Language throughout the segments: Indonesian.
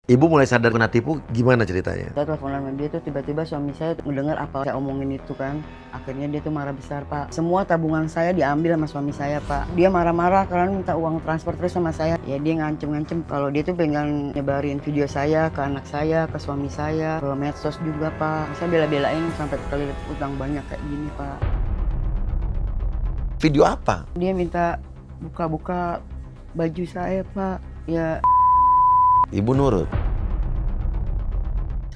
Ibu mulai sadar kena tipu, gimana ceritanya? Saya teleponan sama dia tuh tiba-tiba suami saya mendengar apa saya omongin itu kan. Akhirnya dia tuh marah besar, Pak. Semua tabungan saya diambil sama suami saya, Pak. Dia marah-marah karena minta uang transfer terus sama saya. Ya dia ngancem-ngancem kalau dia tuh pengen nyebarin video saya ke anak saya, ke suami saya, ke medsos juga, Pak. Saya bela-belain sampai kali utang banyak kayak gini, Pak. Video apa? Dia minta buka-buka baju saya, Pak. Ya Ibu nurut?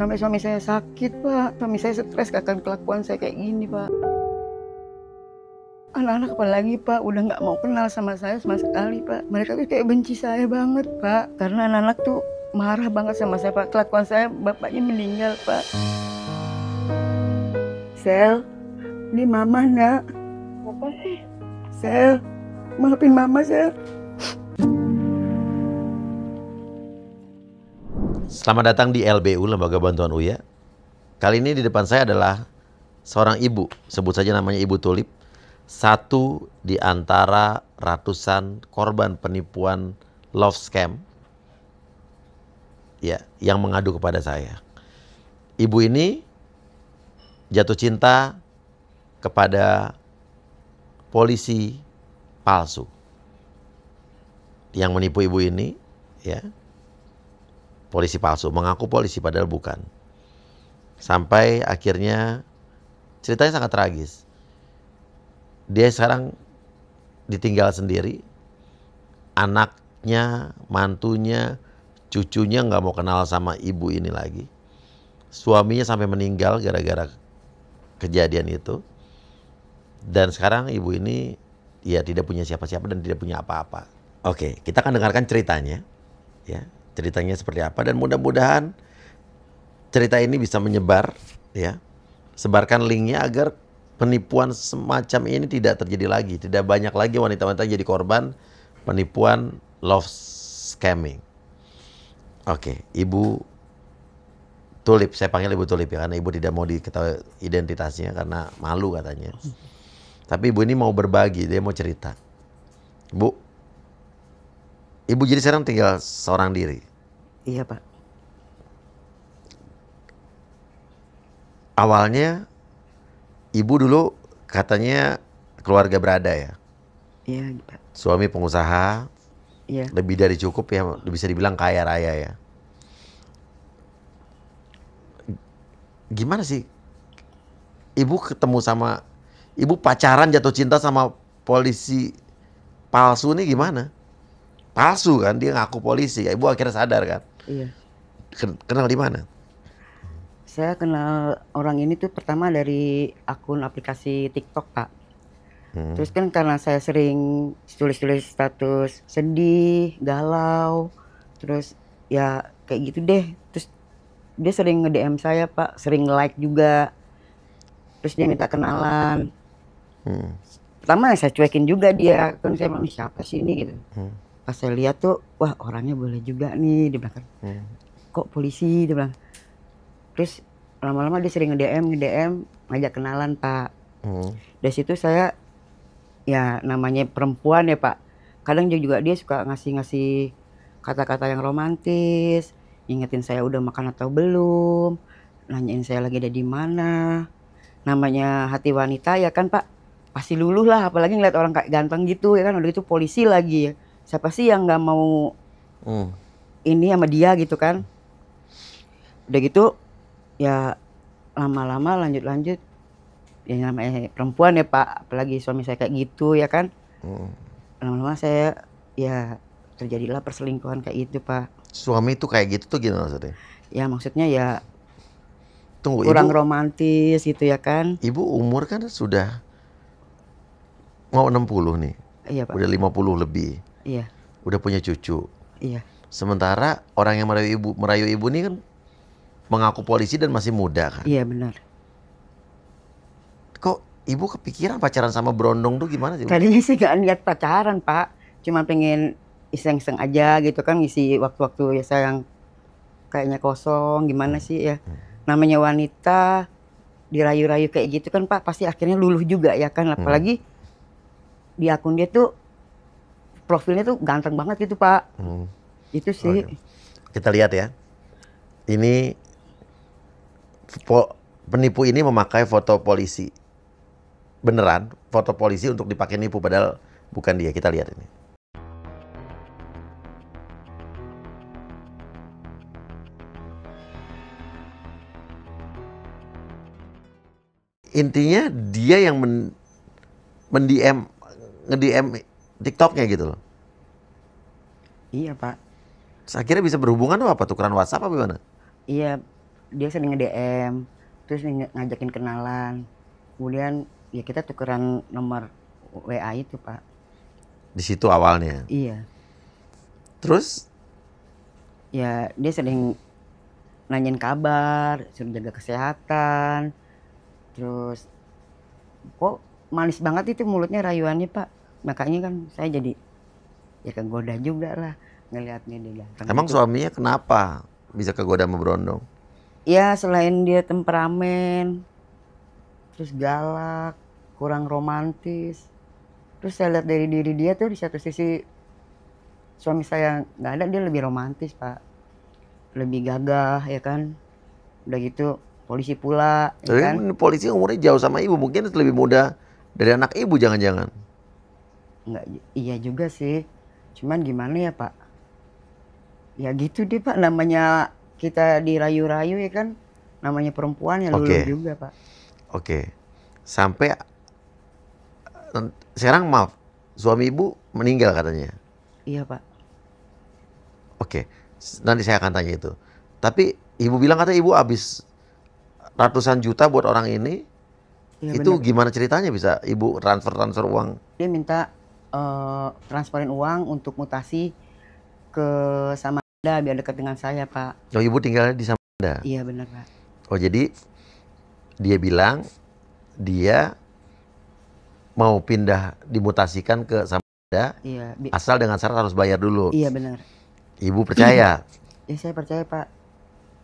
sampai suami saya sakit, Pak. Suami saya stres akan kelakuan saya kayak gini, Pak. Anak-anak apalagi, Pak, udah nggak mau kenal sama saya sama sekali, Pak. Mereka tuh kayak benci saya banget, Pak. Karena anak-anak tuh marah banget sama saya, Pak. Kelakuan saya, bapaknya meninggal, Pak. Sel, ini mama, nak. Apa sih? Sel, maafin mama, Sel. Selamat datang di LBU, Lembaga Bantuan Uya. Kali ini di depan saya adalah seorang ibu, sebut saja namanya Ibu Tulip. Satu di antara ratusan korban penipuan love scam ya, yang mengadu kepada saya. Ibu ini jatuh cinta kepada polisi palsu yang menipu ibu ini, ya. Polisi palsu, mengaku polisi padahal bukan. Sampai akhirnya ceritanya sangat tragis. Dia sekarang ditinggal sendiri. Anaknya, mantunya, cucunya nggak mau kenal sama ibu ini lagi. Suaminya sampai meninggal gara-gara kejadian itu. Dan sekarang ibu ini ya tidak punya siapa-siapa dan tidak punya apa-apa. Oke, kita akan dengarkan ceritanya, ya. Ceritanya seperti apa, dan mudah-mudahan cerita ini bisa menyebar, ya. Sebarkan linknya agar penipuan semacam ini tidak terjadi lagi. Tidak banyak lagi wanita-wanita jadi korban penipuan love scamming. Oke, Ibu Tulip, saya panggil Ibu Tulip ya, karena Ibu tidak mau diketahui identitasnya karena malu katanya. Tapi Ibu ini mau berbagi, dia mau cerita. Ibu jadi sekarang tinggal seorang diri? Iya, Pak. Awalnya Ibu dulu katanya keluarga berada ya? Iya, Pak. Suami pengusaha, Iya. lebih dari cukup ya, bisa dibilang kaya raya ya. Gimana sih Ibu Ibu pacaran jatuh cinta sama polisi palsu nih gimana? Palsu kan, dia ngaku polisi. Ibu akhirnya sadar kan? Iya. Kenal di mana? Saya kenal orang ini tuh pertama dari akun aplikasi TikTok, Pak. Terus kan karena saya sering tulis-tulis status sedih, galau, terus ya kayak gitu deh. Terus dia sering nge-DM saya, Pak, sering like juga. Terus dia minta kenalan. Pertama saya cuekin juga dia, kan saya bilang, siapa sih ini gitu. Pas saya lihat tuh, wah orangnya boleh juga nih, dia bilang kan. Kok polisi, dia bilang. Terus lama-lama dia sering nge-DM, ngajak kenalan, Pak. Dari situ saya, ya namanya perempuan ya, Pak. Kadang juga dia suka ngasih kata-kata yang romantis, ingetin saya udah makan atau belum, nanyain saya lagi ada di mana. Namanya hati wanita ya kan, Pak, pasti luluh lah, apalagi ngeliat orang kayak ganteng gitu ya kan, udah itu polisi lagi ya. Siapa sih yang nggak mau ini sama dia gitu kan. Udah gitu ya lama-lama lanjut ya namanya perempuan ya, Pak, apalagi suami saya kayak gitu ya kan. Lama-lama saya ya terjadilah perselingkuhan kayak gitu, Pak. Suami itu kayak gitu tuh gimana maksudnya? Ya maksudnya ya Tunggu, kurang Ibu, romantis gitu ya kan. Ibu umur kan sudah mau 60 nih. Iya, Pak. Udah 50 lebih. Iya. Udah punya cucu. Iya. Sementara orang yang merayu ibu ini kan mengaku polisi dan masih muda kan. Iya benar. Kok ibu kepikiran pacaran sama berondong tuh gimana sih? Tadinya sih gak niat pacaran, Pak. Cuma pengen iseng-iseng aja gitu kan, ngisi waktu-waktu ya saya yang kayaknya kosong gimana sih ya. Namanya wanita dirayu-rayu kayak gitu kan, Pak, pasti akhirnya luluh juga ya kan. Apalagi di akun dia tuh profilnya tuh ganteng banget gitu, Pak. Itu sih. Kita lihat ya. Ini penipu ini memakai foto polisi. Beneran, foto polisi untuk dipakai nipu, padahal bukan dia. Kita lihat ini. Intinya dia yang nge-DM TikToknya gitu loh. Iya Pak. Terus akhirnya bisa berhubungan tuh apa? Tukeran WhatsApp apa gimana? Iya, dia sering nge-DM, terus ngajakin kenalan. Kemudian ya kita tukeran nomor WA itu Pak. Di situ awalnya. Iya. Terus? Ya dia sering nanyain kabar, suruh jaga kesehatan. Terus kok manis banget itu mulutnya, rayuannya Pak. Makanya kan saya jadi ya kegoda juga lah ngelihatnya dia ganteng. Emang gitu. suaminya kenapa bisa kegoda sama Berondong? Ya selain dia temperamen, terus galak, kurang romantis. Terus saya lihat dari diri dia tuh di satu sisi suami saya nggak ada, dia lebih romantis Pak. Lebih gagah ya kan. Udah gitu polisi pula ya Tapi kan. polisi umurnya jauh sama ibu, mungkin lebih muda dari anak ibu jangan-jangan. Enggak, iya juga sih. Cuman gimana ya Pak? Ya gitu deh Pak, namanya kita dirayu-rayu ya kan. Namanya perempuan ya lulu Oke. juga Pak. Oke. Sampai sekarang maaf, suami ibu meninggal katanya. Iya Pak. Oke. Nanti saya akan tanya itu. Tapi ibu bilang katanya ibu habis ratusan juta buat orang ini. Iya, Itu bener. gimana ceritanya bisa ibu transfer uang? Dia minta transferin uang untuk mutasi ke Samarinda biar dekat dengan saya Pak. Oh, ibu tinggalnya di Samarinda. Iya benar Pak. Oh, jadi dia bilang dia mau pindah dimutasikan ke Samarinda, Iya. asal dengan syarat harus bayar dulu. Iya benar. Ibu percaya? Ya saya percaya Pak.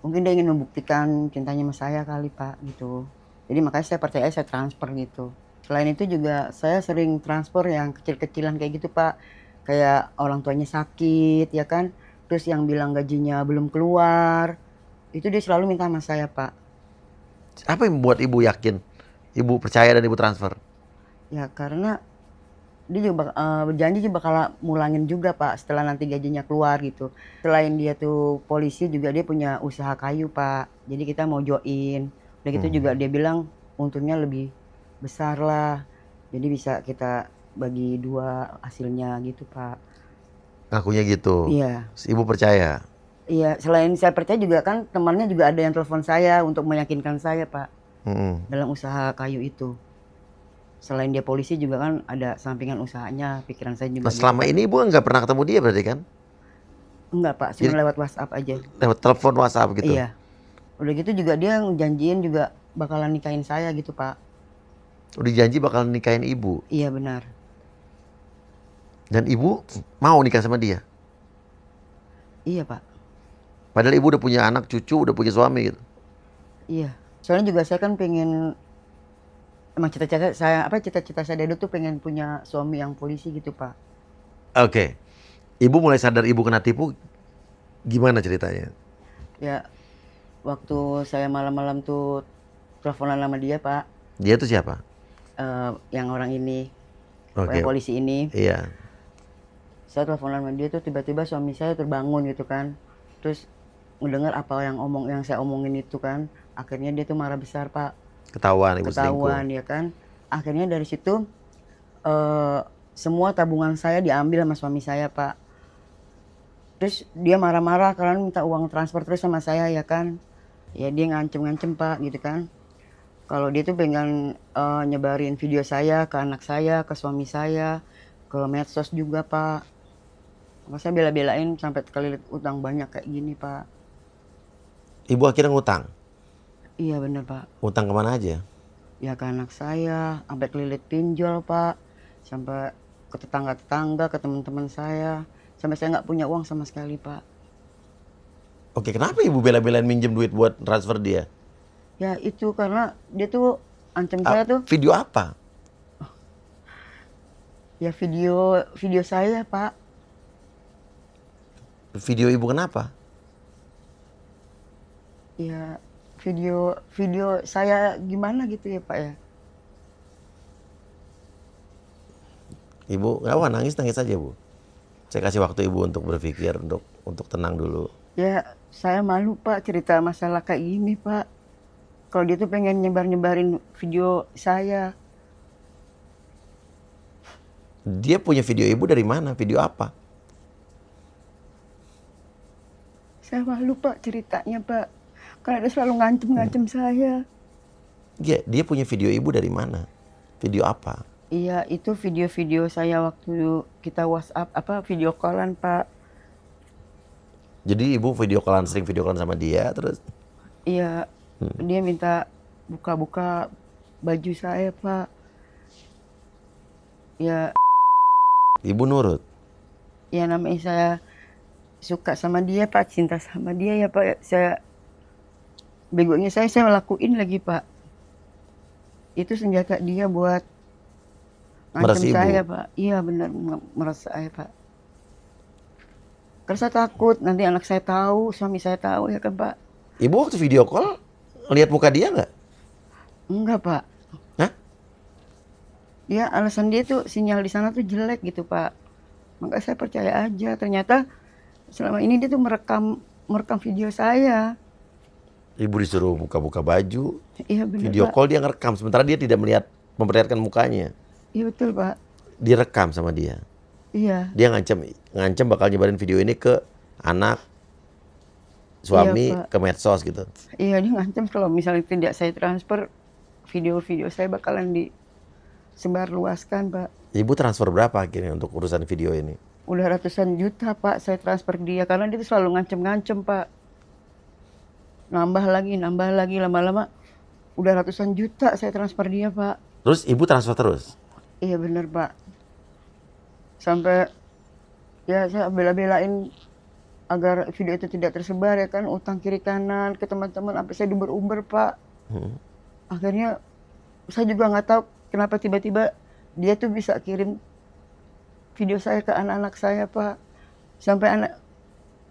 Mungkin dia ingin membuktikan cintanya sama saya kali Pak gitu. Jadi makanya saya percaya, saya transfer gitu. Selain itu juga saya sering transfer yang kecil-kecilan kayak gitu Pak. Kayak orang tuanya sakit ya kan. Terus yang bilang gajinya belum keluar. Itu dia selalu minta sama saya Pak. Apa yang membuat ibu yakin? Ibu percaya dan ibu transfer? Ya karena dia juga berjanji juga bakal mulangin juga Pak setelah nanti gajinya keluar gitu. Selain dia tuh polisi juga dia punya usaha kayu Pak. Jadi kita mau join. Udah gitu juga dia bilang untungnya lebih besar lah. Jadi bisa kita bagi dua hasilnya gitu Pak. Ngakunya gitu? Iya. Ibu percaya? Iya, selain saya percaya juga kan temannya juga ada yang telepon saya untuk meyakinkan saya Pak. Dalam usaha kayu itu. Selain dia polisi juga kan ada sampingan usahanya, pikiran saya juga. Nah, selama ini ibu nggak pernah ketemu dia berarti kan? Enggak Pak, cuma lewat WhatsApp aja. Lewat telepon WhatsApp gitu? Iya. Udah gitu juga dia janjiin juga bakalan nikahin saya gitu Pak. Udah janji bakal nikahin ibu? Iya benar. Dan ibu mau nikah sama dia? Iya Pak. Padahal ibu udah punya anak, cucu, udah punya suami gitu? Iya. Soalnya juga saya kan pengen, emang cita-cita saya dari dulu tuh pengen punya suami yang polisi gitu Pak. Oke. Ibu mulai sadar ibu kena tipu, gimana ceritanya? Ya, waktu saya malam-malam tuh teleponan sama dia Pak. Dia tuh siapa? Yang orang ini, Oke. yang polisi ini. Iya. Saya teleponan sama dia tuh tiba-tiba suami saya terbangun gitu kan. Terus mendengar apa yang saya omongin itu kan. Akhirnya dia tuh marah besar Pak. Ketahuan ibu selingkuh. Ketahuan ya kan. Akhirnya dari situ semua tabungan saya diambil sama suami saya Pak. Terus dia marah-marah karena minta uang transfer terus sama saya ya kan. Ya dia ngancem-ngancem Pak gitu kan. Kalau dia tuh pengen nyebarin video saya ke anak saya, ke suami saya, ke medsos juga Pak. Maka saya bela-belain sampai kelilit utang banyak kayak gini Pak. Ibu akhirnya ngutang? Iya bener Pak. Ngutang kemana aja? Ya ke anak saya, sampai kelilit pinjol Pak. Sampai ke tetangga-tetangga, ke teman-teman saya. Sampai saya nggak punya uang sama sekali Pak. Oke, kenapa ibu bela-belain minjem duit buat transfer dia? Ya itu karena dia tuh ancam saya tuh. Video apa? Ya video saya Pak. Video ibu kenapa? Ya video saya gimana gitu ya Pak ya. Ibu nggak apa, nangis aja Bu. Saya kasih waktu Ibu untuk berpikir, untuk tenang dulu. Ya saya malu Pak cerita masalah kayak gini Pak. Kalau dia tuh pengen nyebarin video saya. Dia punya video Ibu dari mana? Video apa? Saya malu Pak ceritanya Pak. Karena dia selalu ngancem saya. Dia punya video Ibu dari mana? Video apa? Iya, itu video-video saya waktu kita WhatsApp video callan Pak. Jadi Ibu sering video callan sama dia terus? Iya, dia minta buka-buka baju saya Pak. Ya, Ibu nurut? ya namanya saya suka sama dia Pak, cinta sama dia ya Pak. Saya begonya saya lakuin lagi Pak. Itu senjata dia buat Meres ngancem Ibu? saya Pak. Iya benar, meres saya Pak. Karena saya takut nanti anak saya tahu, suami saya tahu ya kan Pak. Ibu waktu video call lihat muka dia nggak? Enggak Pak. Hah? Ya alasan dia tuh sinyal di sana tuh jelek gitu Pak. Maka saya percaya aja. Ternyata selama ini dia tuh merekam video saya. Ibu disuruh buka-buka baju, Iya benar video Pak. call dia ngerekam, sementara dia tidak memperlihatkan mukanya. Iya betul Pak. Direkam sama dia. Iya. Dia ngancem bakal nyebarin video ini ke anak, suami, Iya, Pak. ke medsos gitu. Iya dia ngancam kalau misalnya tidak saya transfer video-video saya bakalan disebarluaskan Pak. Ibu transfer berapa akhirnya untuk urusan video ini? Udah ratusan juta Pak saya transfer ke dia karena dia tuh selalu ngancem Pak. Nambah lagi lama-lama udah ratusan juta saya transfer dia Pak. Terus Ibu transfer terus? Iya bener Pak. Sampai ya saya bela-belain agar video itu tidak tersebar ya kan, utang kiri kanan ke teman-teman sampai saya diumbar Pak. Akhirnya saya juga nggak tahu kenapa tiba-tiba dia tuh bisa kirim video saya ke anak-anak saya Pak. Sampai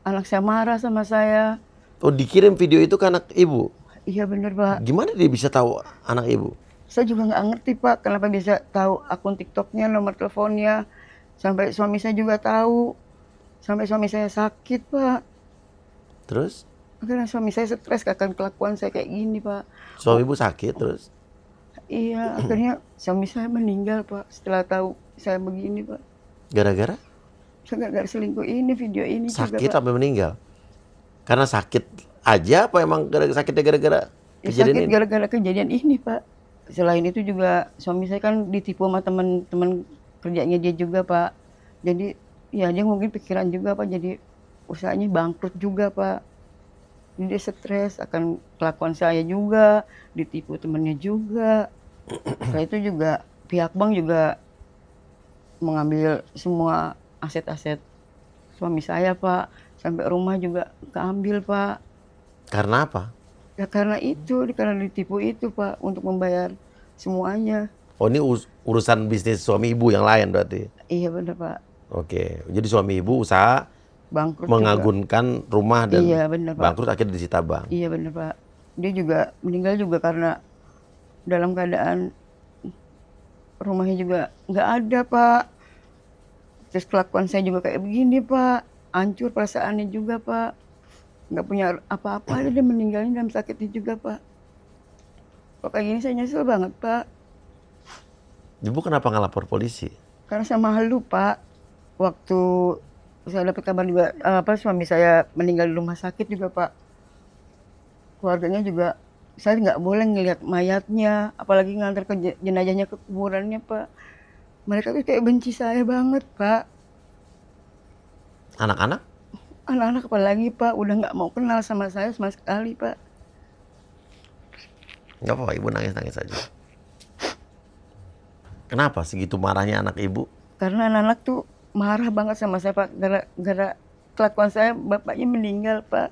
anak saya marah sama saya. Oh, dikirim video itu ke anak Ibu? Iya bener Pak. Gimana dia bisa tahu anak Ibu? Saya juga nggak ngerti Pak kenapa bisa tahu akun TikToknya, nomor teleponnya. Sampai suami saya juga tahu. Sampai suami saya sakit Pak. Terus? Akhirnya suami saya stres akan kelakuan saya kayak gini Pak. Suami Ibu sakit terus? Iya, akhirnya suami saya meninggal Pak setelah tahu saya begini Pak. Gara-gara? Saya gara-gara selingkuh ini, video ini Sakit juga Pak. sampai meninggal? Karena sakit aja apa emang sakitnya gara-gara Ya, kejadian sakit ini? gara-gara kejadian ini Pak. Selain itu juga suami saya kan ditipu sama teman-teman kerjanya dia juga Pak. Jadi ya dia mungkin pikiran juga Pak, jadi usahanya bangkrut juga Pak. Jadi dia stres akan kelakuan saya juga, ditipu temennya juga. Setelah itu juga pihak bank juga mengambil semua aset-aset suami saya Pak. Sampai rumah juga keambil Pak. Karena apa? Ya karena ditipu itu Pak untuk membayar semuanya. Oh, ini urusan bisnis suami Ibu yang lain berarti? Iya benar Pak. Oke, jadi suami Ibu usaha Bangkrut mengagunkan rumah dan Iya, bener, Pak. bangkrut akhirnya disita bank. Iya benar Pak. Dia juga meninggal juga karena dalam keadaan rumahnya juga nggak ada Pak. Terus kelakuan saya juga kayak begini Pak. Hancur perasaannya juga Pak. Nggak punya apa-apa, dia meninggalnya dalam sakitnya juga Pak. Kok kayak gini saya nyesel banget Pak. Ibu kenapa nggak lapor polisi? Karena saya malu Pak. Waktu saya dapat kabar juga suami saya meninggal di rumah sakit juga Pak. Keluarganya juga saya nggak boleh ngelihat mayatnya, apalagi ngantar ke jenazahnya ke kuburannya Pak. Mereka tuh kayak benci saya banget Pak. Anak-anak? Anak-anak apalagi Pak, udah nggak mau kenal sama saya sama sekali Pak. Nggak apa-apa, Ibu nangis-nangis aja. Kenapa segitu marahnya anak Ibu? Karena anak-anak tuh marah banget sama saya Pak, gara-gara kelakuan saya, bapaknya meninggal Pak.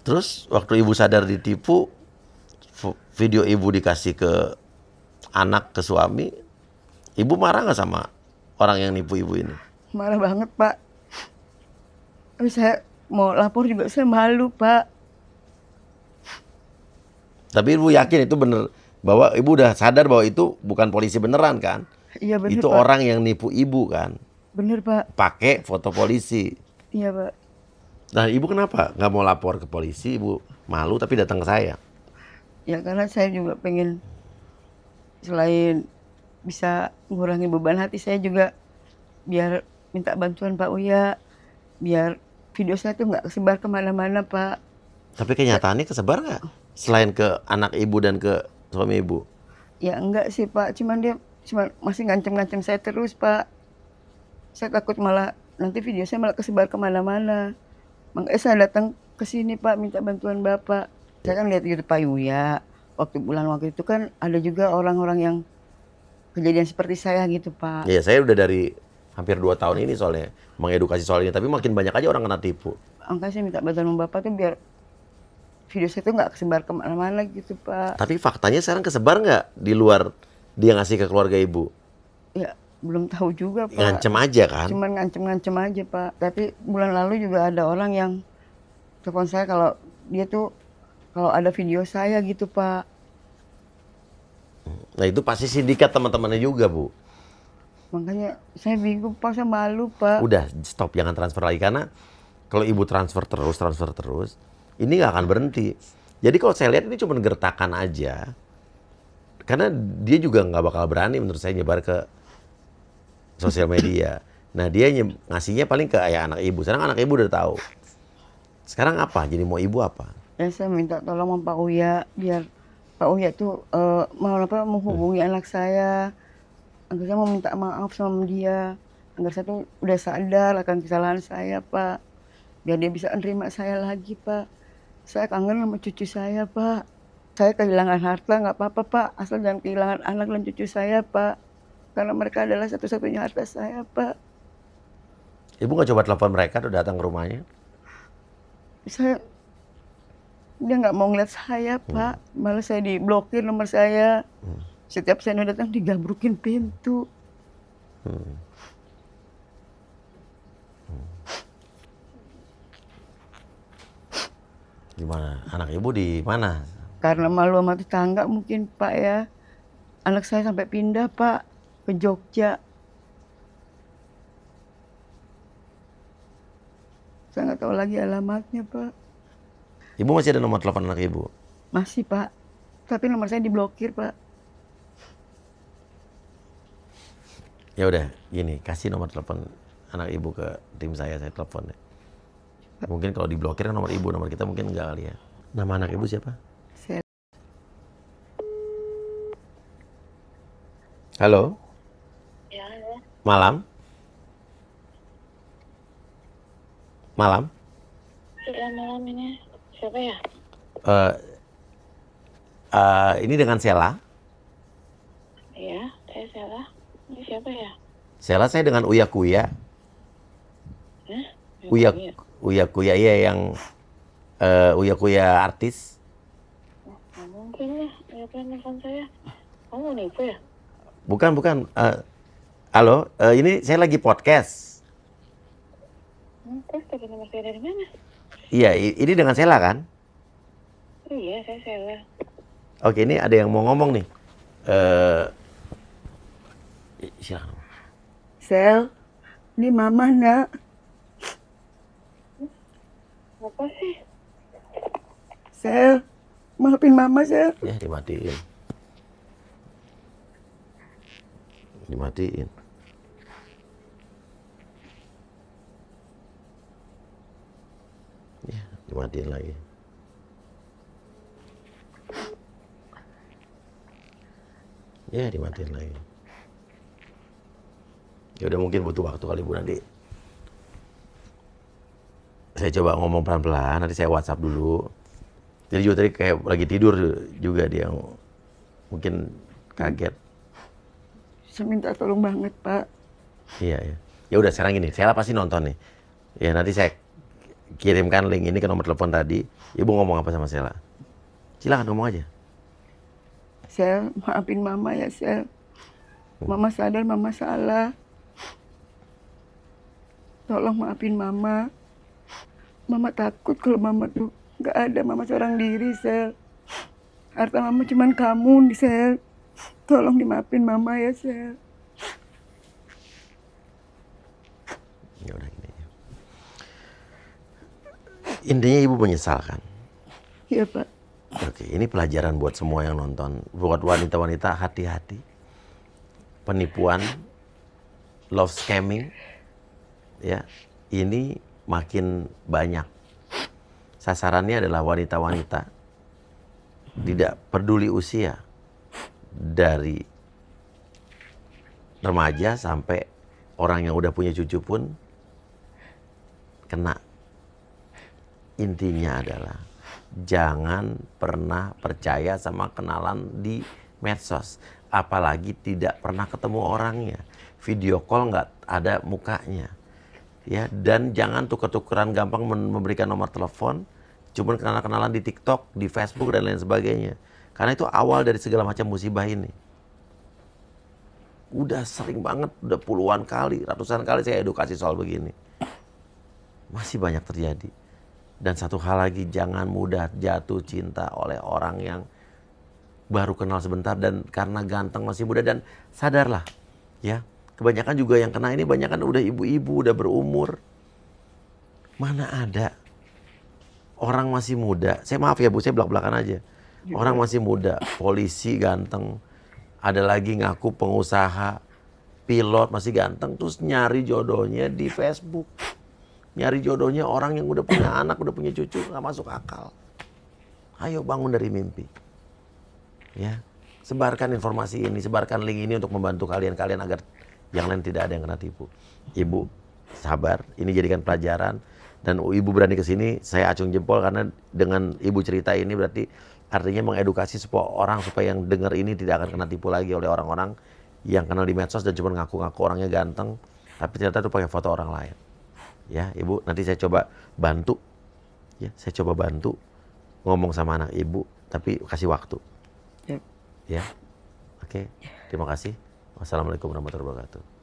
Terus waktu Ibu sadar ditipu, video Ibu dikasih ke anak, ke suami, Ibu marah nggak sama orang yang nipu Ibu ini? Marah banget Pak. Tapi saya mau lapor juga saya malu, Pak. Tapi Ibu yakin itu bener, bahwa Ibu udah sadar bahwa itu bukan polisi beneran kan? Iya bener, Itu Pak. orang yang nipu Ibu kan? Bener, Pak. Pakai foto polisi. Iya, Pak. Nah, Ibu kenapa nggak mau lapor ke polisi? Ibu malu tapi datang ke saya. Ya karena saya juga pengen selain bisa mengurangi beban hati, saya juga biar minta bantuan Pak Uya, biar video saya tuh nggak kesebar kemana-mana, Pak. Tapi kenyataannya kesebar nggak? Selain ke anak Ibu dan ke suami Ibu? Ya enggak sih, Pak. Cuman dia masih ngancem-ngancem saya terus, Pak. Saya takut malah nanti video saya malah kesebar kemana-mana. Makanya saya datang ke sini, Pak, minta bantuan Bapak. Saya kan lihat YouTube Pak Uya. Waktu itu kan ada juga orang-orang yang kejadian seperti saya gitu, Pak. Iya, saya udah dari hampir 2 tahun ini soalnya mengedukasi soal ini. Tapi makin banyak aja orang kena tipu. Makanya saya minta bantuan sama Bapak tuh biar video saya tuh nggak kesebar kemana-mana gitu, Pak. Tapi faktanya sekarang kesebar nggak di luar dia ngasih ke keluarga Ibu? Ya, belum tahu juga, Pak. Ngancem aja kan? Cuman ngancem-ngancem aja, Pak. Tapi bulan lalu juga ada orang yang telepon saya kalau dia tuh kalau ada video saya gitu, Pak. Nah itu pasti sindikat teman-temannya juga, Bu. Makanya saya bingung, Pak. Saya malu, Pak. Udah, stop. Jangan transfer lagi. Karena kalau Ibu transfer terus, ini nggak akan berhenti. Jadi kalau saya lihat ini cuma gertakan aja. Karena dia juga nggak bakal berani menurut saya nyebar ke sosial media. Nah dia ngasihnya paling ke ayah anak Ibu. Sekarang anak Ibu udah tahu. Sekarang apa? Jadi mau Ibu apa? Ya saya minta tolong sama Pak Uya biar Pak Uya tuh menghubungi anak saya. Agar saya mau minta maaf sama dia. Agar saya tuh udah sadar akan kesalahan saya, Pak. Biar dia bisa nerima saya lagi, Pak. Saya kangen sama cucu saya, Pak. Saya kehilangan harta nggak apa-apa, Pak. Asal jangan kehilangan anak dan cucu saya, Pak. Karena mereka adalah satu-satunya harta saya, Pak. Ibu nggak coba telepon mereka tuh datang ke rumahnya? Dia nggak mau ngeliat saya, Pak. Malah saya diblokir nomor saya. Setiap saya datang digabrukin pintu. Gimana? Anak Ibu di mana? Karena malu sama tetangga mungkin, Pak ya. Anak saya sampai pindah, Pak, ke Jogja. Saya nggak tahu lagi alamatnya, Pak. Ibu masih ada nomor telepon anak Ibu? Masih, Pak. Tapi nomor saya diblokir, Pak. Ya udah, gini, kasih nomor telepon anak Ibu ke tim saya telepon deh. Mungkin kalau diblokir kan nomor Ibu, nomor kita mungkin enggak kali ya. Nama anak Ibu siapa? Halo? Ya, halo. Malam? Malam? Iya, malam ini. Siapa ya? Ini dengan Sela. Iya, saya salah. Ini siapa ya? Sela saya dengan Uya Kuya. Hah? Uya Kuya, iya yang Uya Kuya artis. Nggak mungkin lah, ya telepon saya. Kamu nipu ya? Bukan. Halo, ini saya lagi podcast. Terus dapat nomor saya dari mana? Iya, ini dengan Sela kan? Iya, saya salah. Oke, ini ada yang mau ngomong nih. Silakan. Sel, ini Mama, Nak. Apa sih? Sel, maafin Mama, Sel. Ya, dimatiin. Ya, dimatiin lagi. Ya, dimatiin lagi. Ya udah mungkin butuh waktu kali Bu nanti. Saya coba ngomong pelan-pelan, nanti saya WhatsApp dulu. Jadi juga tadi kayak lagi tidur juga dia mungkin kaget. Saya minta tolong banget, Pak. Iya, ya. Ya udah sekarang gini, Sela pasti nonton nih. Ya nanti saya kirimkan link ini ke nomor telepon tadi. Ibu ngomong apa sama Sela? Silakan ngomong aja. Sel, maafin Mama ya, Sel. Mama sadar Mama salah. Tolong maafin Mama. Mama takut kalau mama tuh nggak ada, mama seorang diri, Sel. Harta mama cuman kamu, Sel. Tolong dimaafin mama ya, Sel. Ya udah gini aja. Intinya ibu menyesalkan. Iya, Pak. Oke, ini pelajaran buat semua yang nonton. Buat wanita-wanita, hati-hati. Penipuan, love scamming, ya, ini makin banyak. Sasarannya adalah wanita-wanita, tidak peduli usia, dari remaja sampai orang yang udah punya cucu pun kena. Intinya adalah jangan pernah percaya sama kenalan di medsos, apalagi tidak pernah ketemu orangnya, video call nggak ada mukanya, ya. Dan jangan tuker-tukeran gampang memberikan nomor telepon, cuman kenalan-kenalan di TikTok, di Facebook dan lain sebagainya, karena itu awal dari segala macam musibah ini. Udah sering banget, udah puluhan kali, ratusan kali saya edukasi soal begini, masih banyak terjadi. Dan satu hal lagi, jangan mudah jatuh cinta oleh orang yang baru kenal sebentar dan karena ganteng masih muda. Dan sadarlah, ya, kebanyakan juga yang kena ini banyak kan udah ibu-ibu, udah berumur. Mana ada orang masih muda, saya maaf ya Bu, saya belak-belakan aja. Orang masih muda, polisi ganteng, ada lagi ngaku pengusaha, pilot masih ganteng, terus nyari jodohnya di Facebook. Nyari jodohnya orang yang udah punya anak, udah punya cucu, nggak masuk akal. Ayo bangun dari mimpi. Ya, sebarkan informasi ini, sebarkan link ini untuk membantu kalian-kalian agar yang lain tidak ada yang kena tipu. Ibu, sabar, ini jadikan pelajaran. Dan ibu berani kesini, saya acung jempol karena dengan ibu cerita ini berarti artinya mengedukasi supaya orang, supaya yang dengar ini tidak akan kena tipu lagi oleh orang-orang yang kenal di medsos dan cuma ngaku-ngaku orangnya ganteng, tapi ternyata itu pakai foto orang lain. Ya, ibu, nanti saya coba bantu. Ya, saya coba bantu ngomong sama anak ibu, tapi kasih waktu. Yep. Ya, oke. Terima kasih. Wassalamualaikum warahmatullahi wabarakatuh.